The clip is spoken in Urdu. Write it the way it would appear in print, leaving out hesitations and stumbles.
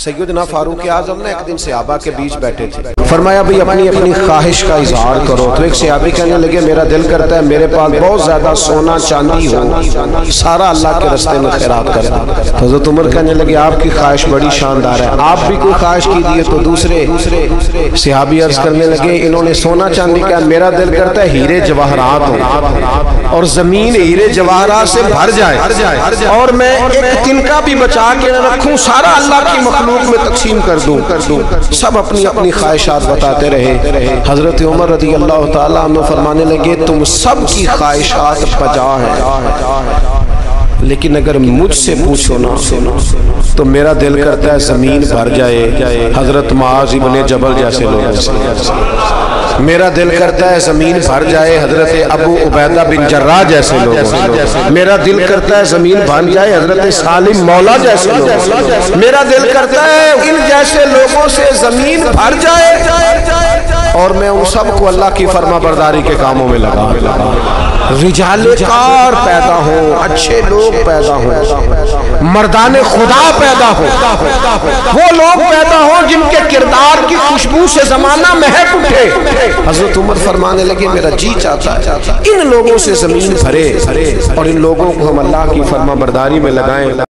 سیدنا فاروق اعظم نے ایک دن صحابہ کے بیچ بیٹھے تھے، فرمایا بھئی اپنی اپنی خواہش کا اظہار کرو۔ تو ایک صحابی کہنے لگے میرا دل کرتا ہے میرے پاس بہت زیادہ سونا چاندی ہو، سارا اللہ کے راستے میں خیرات کر دوں۔ حضرت عمر کہنے لگے آپ کی خواہش بڑی شاندار ہے، آپ بھی کوئی خواہش کیجئے۔ تو دوسرے صحابی عرض کرنے لگے انہوں نے سونا چاندی کہا، میرا دل کرتا ہے ہیرے جواہرات ہوں اور زمین ہیرے جواہرات سے بھر جائے اور میں ایک تنکا بھی بچا کے نہ رکھوں، سارا اللہ کی مخلوق میں تقسیم کر دوں۔ سب اپنی اپنی خواہشات بتاتے رہے۔ حضرت عمر رضی اللہ تعالیٰ عنہ فرمانے لگے تم سب کی خواہشات بجا ہیں، لیکن اگر مجھ سے پوچھو نا تو میرا دل کرتا ہے زمین بھر جائے حضرت معاذ ابن جبل جیسے لوگوں سے، میرا دل کرتا ہے زمین بھر جائے حضرت ابو عبیدہ بن جراح جیسے لوگوں سے، میرا دل کرتا ہے زمین بھر جائے حضرت سالم مولا جیسے لوگوں سے، میرا دل کرتا ہے ان جیسے لوگوں سے زمین بھر جائے اور میں ان سب کو اللہ کی فرما برداری کے کاموں میں لگا۔ رجال کار پیدا ہوں، اچھے لوگ پیدا ہوں، مردان خدا پیدا ہوں، وہ لوگ پیدا ہوں جن کے کردار کی خوشبو سے زمانہ مہک اٹھے۔ حضرت عمر فرمانے لگے میرا جی چاہتا ہے ان لوگوں سے زمین بھرے اور ان لوگوں کو ہم اللہ کی فرما برداری میں لگائیں۔